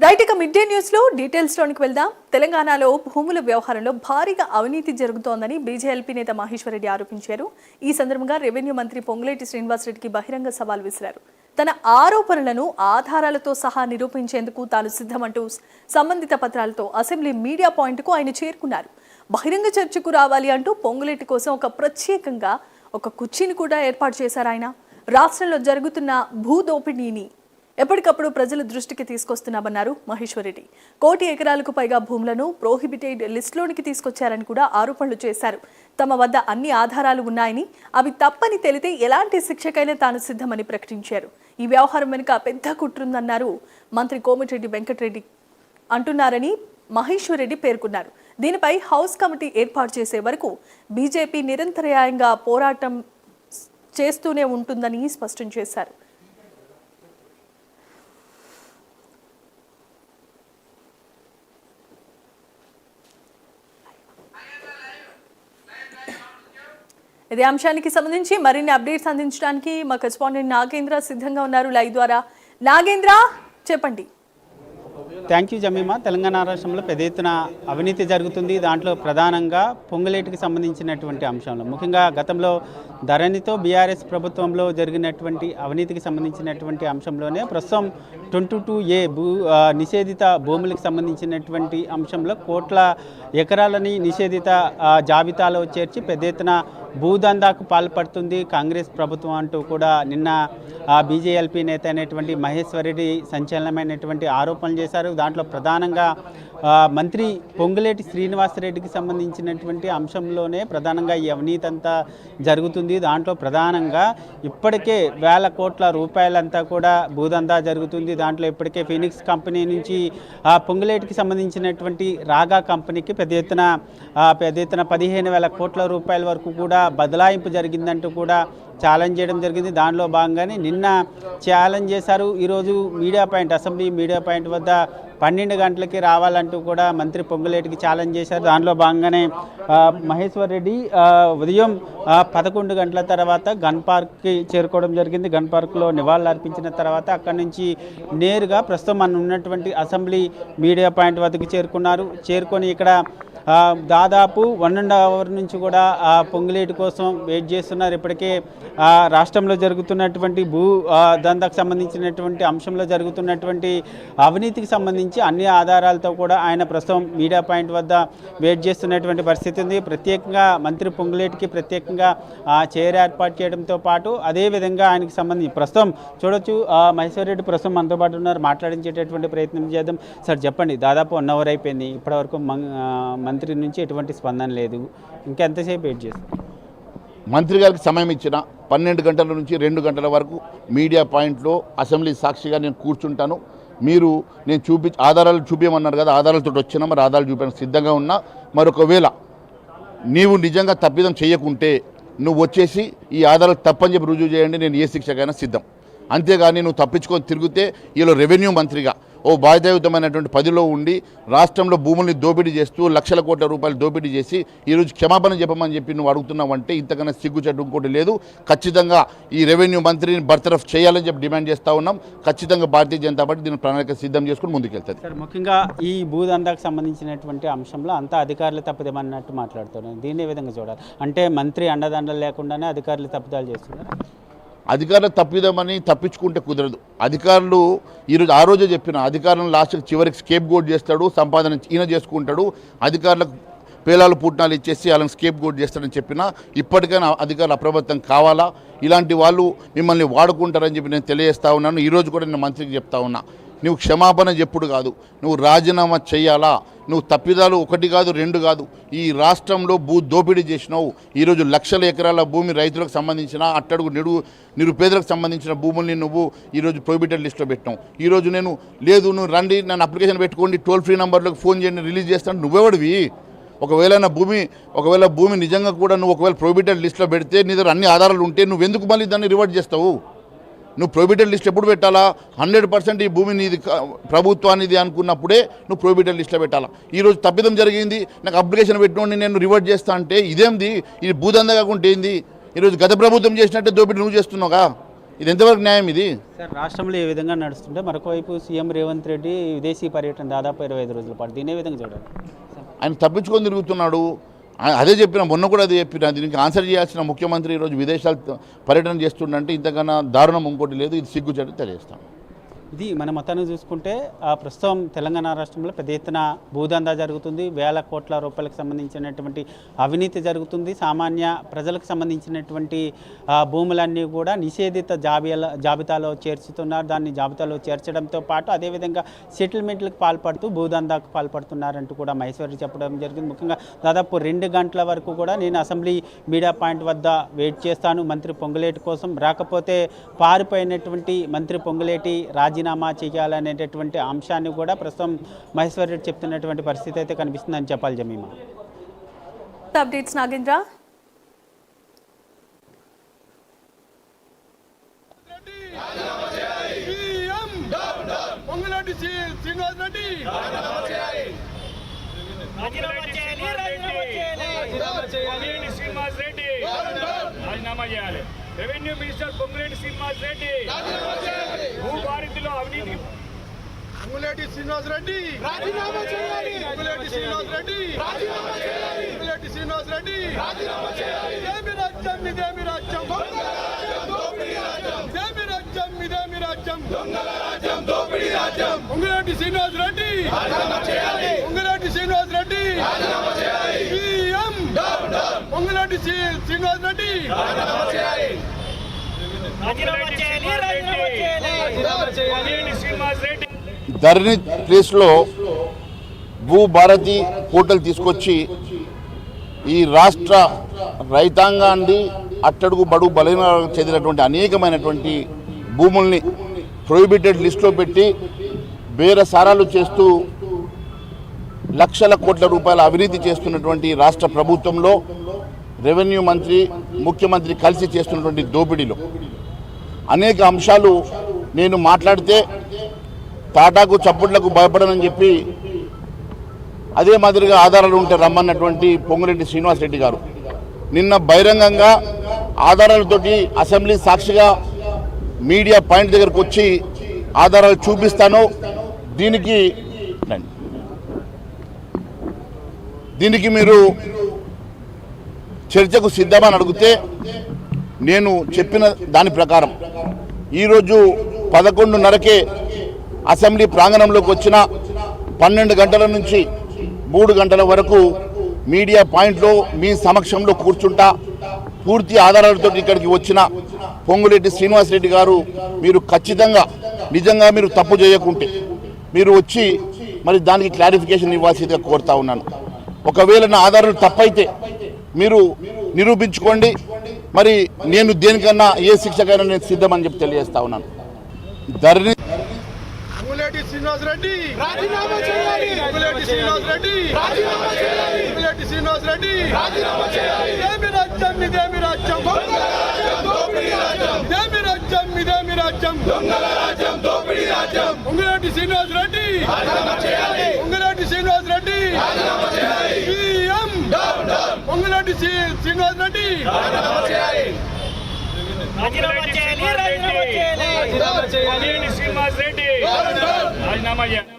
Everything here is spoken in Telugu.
రైట్, ఇక మిడ్ డే న్యూస్ లో డీటెయిల్స్ లోనికి వెళ్దాం. తెలంగాణలో భూముల వ్యవహారంలో భారీగా అవినీతి జరుగుతోందని బీజేఎల్పీ నేత మహేశ్వర్ రెడ్డి ఆరోపించారు. ఈ సందర్భంగా రెవెన్యూ మంత్రి పొంగులేటి శ్రీనివాసరెడ్డికి బహిరంగ సవాల్ విసిరారు. తన ఆరోపణలను ఆధారాలతో సహా నిరూపించేందుకు తాను సిద్ధమంటూ సంబంధిత పత్రాలతో అసెంబ్లీ మీడియా పాయింట్కు ఆయన చేరుకున్నారు. బహిరంగ చర్చకు రావాలి అంటూ పొంగులేటి కోసం ఒక ప్రత్యేకంగా ఒక కుర్చీని కూడా ఏర్పాటు చేశారు ఆయన. రాష్ట్రంలో జరుగుతున్న భూ దోపిడీని ఎప్పటికప్పుడు ప్రజల దృష్టికి తీసుకొస్తున్నామన్నారు మహేశ్వర్ రెడ్డి. 1 కోటి ఎకరాలకు పైగా భూములను ప్రోహిబిటెడ్ లిస్టులోనికి తీసుకొచ్చారని కూడా ఆరోపణలు చేశారు. తమ వద్ద అన్ని ఆధారాలు ఉన్నాయని, అవి తప్పని తెలితే ఎలాంటి శిక్షకైనా తాను సిద్ధమని ప్రకటించారు. ఈ వ్యవహారం వెనుక పెద్ద కుట్రుందన్నారు మంత్రి కోమటిరెడ్డి వెంకటరెడ్డి అంటున్నారని మహేశ్వర్ రెడ్డి పేర్కొన్నారు. దీనిపై హౌస్ కమిటీ ఏర్పాటు చేసే వరకు బీజేపీ నిరంతరాయంగా పోరాటం చేస్తూనే ఉంటుందని స్పష్టం చేశారు. ఇదే అంశానికి సంబంధించి మరిన్ని అప్డేట్స్ అందించడానికి మా కరెస్పాండెంట్ నాగేంద్ర సిద్ధంగా ఉన్నారు లైవ్ ద్వారా. నాగేంద్ర, చెప్పండి. Thank you Jemimah. తెలంగాణ రాష్ట్రంలో పెద్ద ఎత్తున అవినీతి జరుగుతుంది. దాంట్లో ప్రధానంగా పొంగులేటికి సంబంధించినటువంటి అంశంలో ముఖ్యంగా గతంలో ధరణితో బీఆర్ఎస్ ప్రభుత్వంలో జరిగినటువంటి అవినీతికి సంబంధించినటువంటి అంశంలోనే ప్రస్తుతం 22A నిషేధిత భూములకు సంబంధించినటువంటి అంశంలో కోట్ల ఎకరాలని నిషేధిత జాబితాలో చేర్చి పెద్ద ఎత్తున భూదందాకు పాల్పడుతుంది కాంగ్రెస్ ప్రభుత్వం అంటూ కూడా నిన్న బీజేఎల్పీ నేత అయినటువంటి మహేశ్వర్ రెడ్డి సంచలనమైనటువంటి ఆరోపణలు చేశారు. దాంట్లో ప్రధానంగా మంత్రి పొంగులేటి శ్రీనివాసరెడ్డికి సంబంధించినటువంటి అంశంలోనే ప్రధానంగా ఈ అవినీతి అంతా జరుగుతుంది. దాంట్లో ప్రధానంగా ఇప్పటికే వేల కోట్ల రూపాయలంతా కూడా భూదందా జరుగుతుంది. దాంట్లో ఇప్పటికే ఫీనిక్స్ కంపెనీ నుంచి పొంగులేటికి సంబంధించినటువంటి రాగా కంపెనీకి పెద్ద ఎత్తున 15,000 కోట్ల రూపాయల వరకు కూడా బదలాయింపు జరిగిందంటూ కూడా ఛాలెంజ్ చేయడం జరిగింది. దానిలో భాగంగానే నిన్న ఛాలెంజ్ చేశారు. ఈరోజు media point, assembly media point వద్ద 12 గంటలకి రావాలంటూ కూడా మంత్రి పొంగులేటికి ఛాలెంజ్ చేశారు. దానిలో భాగంగానే మహేశ్వర్ రెడ్డి ఉదయం 11 గంటల తర్వాత గన్ పార్క్కి చేరుకోవడం జరిగింది. గన్ పార్క్లో నివాళులు అర్పించిన తర్వాత అక్కడి నుంచి నేరుగా ప్రస్తుతం మనం ఉన్నటువంటి అసెంబ్లీ మీడియా పాయింట్ వద్దకు చేరుకొని ఇక్కడ దాదాపు 1.5 అవర్ నుంచి కూడా పొంగులేటి కోసం వెయిట్ చేస్తున్నారు. ఇప్పటికే రాష్ట్రంలో జరుగుతున్నటువంటి భూ దందాకు సంబంధించినటువంటి అంశంలో జరుగుతున్నటువంటి అవినీతికి సంబంధించి అన్ని ఆధారాలతో కూడా ఆయన ప్రస్తుతం మీడియా పాయింట్ వద్ద వెయిట్ చేస్తున్నటువంటి పరిస్థితి ఉంది. ప్రత్యేకంగా మంత్రి పొంగులేటికి ప్రత్యేకంగా చైర్ ఏర్పాటు చేయడంతో పాటు అదేవిధంగా ఆయనకి సంబంధించి ప్రస్తుతం చూడొచ్చు మహేశ్వర్ రెడ్డి ప్రస్తుతం మనతో పాటు ఉన్నారు. మాట్లాడించేటటువంటి ప్రయత్నం చేద్దాం. సార్ చెప్పండి, దాదాపు 1 అవర్ అయిపోయింది, ఇప్పటివరకు మంత్రి నుంచి ఎటువంటి స్పందన లేదు, ఇంకెంతసేపు వెయిట్ చేస్తారు? మంత్రి గారికి సమయం ఇచ్చిన 12 గంటల నుంచి 2 గంటల వరకు మీడియా పాయింట్లో అసెంబ్లీ సాక్షిగా నేను కూర్చుంటాను. మీరు నేను ఆధారాలు చూపించమన్నారు కదా, ఆధారాలతో వచ్చినా మరి ఆధారాలు చూపించడానికి సిద్ధంగా ఉన్నా. మరొకవేళ నీవు నిజంగా తప్పిదం చేయకుంటే నువ్వు వచ్చేసి ఈ ఆధారాలు తప్పని చెప్పి రుజువు చేయండి, నేను ఏ శిక్షకైనా సిద్ధం. అంతేగాని నువ్వు తప్పించుకొని తిరిగితే ఈలో రెవెన్యూ మంత్రిగా ఓ బాధ్యతాయుతమైనటువంటి పదిలో ఉండి రాష్ట్రంలో భూముల్ని దోపిడీ చేస్తూ లక్షల కోట్ల రూపాయలు దోపిడీ చేసి ఈరోజు క్షమాపణ చెప్పమని చెప్పి నువ్వు అడుగుతున్నావంటే ఇంతకన్నా సిగ్గుచెట్టు ఇంకోటి లేదు. ఖచ్చితంగా ఈ రెవెన్యూ మంత్రిని బర్తరఫ్ చేయాలని చెప్పి డిమాండ్ చేస్తూ ఉన్నాం. ఖచ్చితంగా భారతీయ జనతా పార్టీ దీన్ని ప్రణాళిక సిద్ధం చేసుకుని ముందుకెళ్తుంది. సార్, ముఖ్యంగా ఈ భూదందాకు సంబంధించినటువంటి అంశంలో అంతా అధికారులు తప్పుదేమన్నట్టు మాట్లాడుతున్నారు. దీన్ని ఏ విధంగా చూడాలి? అంటే మంత్రి అండదండలు లేకుండానే అధికారులు తప్పుదాలు చేస్తున్నారు. అధికారులు తప్పిదామని తప్పించుకుంటే కుదరదు. అధికారులు ఈరోజు ఆ రోజే చెప్పిన అధికారులను లాస్ట్కి చివరికి స్కేప్ గోట్ చేస్తాడు, సంపాదన ఈయన చేసుకుంటాడు, అధికారులకు పేలాలు పుట్నాలు ఇచ్చేసి వాళ్ళని స్కేప్ గోట్ చేస్తాడని చెప్పినా ఇప్పటికైనా అధికారులు అప్రమత్తం కావాలా. ఇలాంటి వాళ్ళు మిమ్మల్ని వాడుకుంటారని చెప్పి నేను తెలియజేస్తా ఉన్నాను. ఈరోజు కూడా నేను మంత్రికి చెప్తా ఉన్నా, నువ్వు క్షమాపణ చెప్పుడు కాదు, నువ్వు రాజీనామా చేయాలా. నువ్వు తప్పిదాలు 1 కాదు 2 కాదు, ఈ రాష్ట్రంలో భూ దోపిడీ చేసినావు. ఈరోజు లక్షల ఎకరాల భూమి రైతులకు సంబంధించిన అట్టడుగు నిరుపేదలకు సంబంధించిన భూముల్ని నువ్వు ఈరోజు ప్రొహిబిటెడ్ లిస్టులో పెట్టినావు. ఈరోజు నేను లేదు నువ్వు రండి నన్ను అప్లికేషన్ పెట్టుకోండి, టోల్ ఫ్రీ నెంబర్లకు ఫోన్ చేయండి, రిలీజ్ చేస్తాను. నువ్వెవడివి? ఒకవేళ భూమి నిజంగా కూడా నువ్వు ఒకవేళ ప్రొహిబిటెడ్ లిస్టులో పెడితే నీ దగ్గర అన్ని ఆధారాలు ఉంటే నువ్వెందుకు మళ్ళీ దాన్ని రివర్ట్ చేస్తావు? నువ్వు ప్రొహిబిటెడ్ లిస్ట్ ఎప్పుడు పెట్టాలా? 100% ఈ భూమి నీది ప్రభుత్వానిది అనుకున్నప్పుడే నువ్వు ప్రొహిబిటెడ్ లిస్ట్లో పెట్టాలా. ఈరోజు తప్పిదం జరిగింది, నాకు అప్లికేషన్ పెట్టినోడిని నేను రివర్ట్ చేస్తా అంటే ఇదేంది? ఇది భూదందా కాకుంటే ఏంది? ఈరోజు గత ప్రభుత్వం చేసినట్టే దోపిడీ నువ్వు చేస్తున్నావుగా. ఇది ఎంతవరకు న్యాయం ఇది? సార్ రాష్ట్రంలో ఏ విధంగా నడుస్తుంటే మరొకవైపు సీఎం రేవంత్ రెడ్డి విదేశీ పర్యటన దాదాపు 25 రోజుల పాటు దీని ఏ విధంగా చూడాలి? ఆయన తప్పించుకొని తిరుగుతున్నాడు. అదే చెప్పిన, మొన్న కూడా అదే చెప్పిన. దీనికి ఆన్సర్ చేయాల్సిన ముఖ్యమంత్రి ఈరోజు విదేశాలు పర్యటన చేస్తుండంటే ఇంతకన్నా దారుణం ఇంకోటి లేదు. ఇది సిగ్గుచేటు తెలియజేస్తాం. ఇది మన మొత్తాన్ని చూసుకుంటే ప్రస్తుతం తెలంగాణ రాష్ట్రంలో పెద్ద ఎత్తున భూదందా జరుగుతుంది. వేల కోట్ల రూపాయలకు సంబంధించినటువంటి అవినీతి జరుగుతుంది. సామాన్య ప్రజలకు సంబంధించినటువంటి భూములన్నీ కూడా నిషేధిత జాబితాలో చేర్చుతున్నారు. దాన్ని జాబితాలో చేర్చడంతో పాటు అదేవిధంగా సెటిల్మెంట్లకు పాల్పడుతూ భూదందాకు పాల్పడుతున్నారంటూ కూడా మహేశ్వరి చెప్పడం జరిగింది. ముఖ్యంగా దాదాపు 2 గంటల వరకు కూడా నేను అసెంబ్లీ మీడియా పాయింట్ వద్ద వెయిట్ చేస్తాను మంత్రి పొంగులేటి కోసం, రాకపోతే పారిపోయినటువంటి మంత్రి పొంగులేటి రాజీనామా చేయాలనేటటువంటి అంశాన్ని కూడా ప్రస్తుతం మహేశ్వర్ రెడ్డి చెప్తున్నటువంటి పరిస్థితి అయితే కనిపిస్తుందని చెప్పాలి. Jemimah updates Nagendra. రాజీనామా చేయాలి. రెవెన్యూ మినిస్టర్ పొంగులేటి శ్రీనివాస్ రెడ్డి, భూ బాధితులు అవినీతి పొంగులేటి శ్రీనివాస్ రెడ్డి రాజీనామా చేయాలి. పొంగులేటి శ్రీనివాస్ రెడ్డి రాజీనామా చేయాలి. పొంగులేటి శ్రీనివాస్ రెడ్డి రాజీనామా చేయాలి. ఇదేమి రాజ్యం, ఇదేమి రాజ్యం, దొంగల రాజ్యం, దోపిడీ రాజ్యం. ఇదేమి రాజ్యం, ఇదేమి రాజ్యం, దొంగల రాజ్యం, దోపిడీ రాజ్యం. పొంగులేటి శ్రీనివాస్ రెడ్డి రాజీనామా చేయాలి. పొంగులేటి శ్రీనివాస్ రెడ్డి రాజీనామా చేయాలి. సీఎం పొంగులేటి శ్రీనివాస్ రెడ్డి రాజీనామా చేయాలి. ధరణి ప్లేస్లో భూభారతి పోర్టల్ తీసుకొచ్చి ఈ రాష్ట్ర రైతాంగాన్ని అట్టడుగు బడుగు బలహీన చెందినటువంటి అనేకమైనటువంటి భూముల్ని ప్రొహిబిటెడ్ లిస్టులో పెట్టి బేరసారాలు చేస్తూ లక్షల కోట్ల రూపాయల అవినీతి చేస్తున్నటువంటి రాష్ట్ర ప్రభుత్వంలో రెవెన్యూ మంత్రి, ముఖ్యమంత్రి కలిసి చేస్తున్నటువంటి దోపిడీలో అనేక అంశాలు నేను మాట్లాడితే తాటాకు చప్పుట్లకు భయపడనని చెప్పి అదే మాదిరిగా ఆధారాలు ఉంటే రమ్మన్నటువంటి పొంగులేటి శ్రీనివాస్ రెడ్డి గారు నిన్న బహిరంగంగా ఆధారాలతోటి అసెంబ్లీ సాక్షిగా మీడియా పాయింట్ దగ్గరకు వచ్చి ఆధారాలు చూపిస్తాను, దీనికి మీరు చర్చకు సిద్ధమని అడిగితే నేను చెప్పిన దాని ప్రకారం ఈరోజు 11:30కే అసెంబ్లీ ప్రాంగణంలోకి వచ్చిన 12 గంటల నుంచి 3 గంటల వరకు మీడియా పాయింట్లో మీ సమక్షంలో కూర్చుంటా. పూర్తి ఆధారాలతో ఇక్కడికి వచ్చిన పొంగులేటి శ్రీనివాస్ రెడ్డి గారు, మీరు ఖచ్చితంగా నిజంగా మీరు తప్పు చేయకుంటే మీరు వచ్చి మరి దానికి క్లారిఫికేషన్ ఇవ్వాల్సిందిగా కోరుతా ఉన్నాను. ఒకవేళ నా ఆధారాలు తప్పైతే మీరు నిరూపించుకోండి. మరి నేను దేనికన్నా ఏ శిక్షకైనా నేను సిద్ధమని చెప్పి తెలియజేస్తా ఉన్నాను. ధరణి పొంగులేటి శ్రీనివాస్ రెడ్డి రాజీనామా చేయాలి. పొంగులేటి శ్రీనివాస్ రెడ్డి రాజీనామా చేయాలి. పొంగులేటి శ్రీనివాస్ రెడ్డి రాజీనామా చేయాలి. ఇదేమి రాజ్యం, ఇదేమి రాజ్యం, దొంగల రాజ్యం, దోపిడీ రాజ్యం. ఇదేమి రాజ్యం, ఇదేమి రాజ్యం, దొంగల రాజ్యం, దోపిడీ రాజ్యం. పొంగులేటి శ్రీనివాస్ రెడ్డి రాజీనామా చేయాలి. పొంగులేటి శ్రీనివాస్ రెడ్డి రాజీనామా చేయాలి. సీఎం పొంగులేటి శ్రీనివాస్ రెడ్డి రాజీనామా చేయాలి. రాజీనామా చేయాలి. రాజీనామా చేయాలి. శ్రీనివాస్ రెడ్డి రాజీనామా చేయాలి.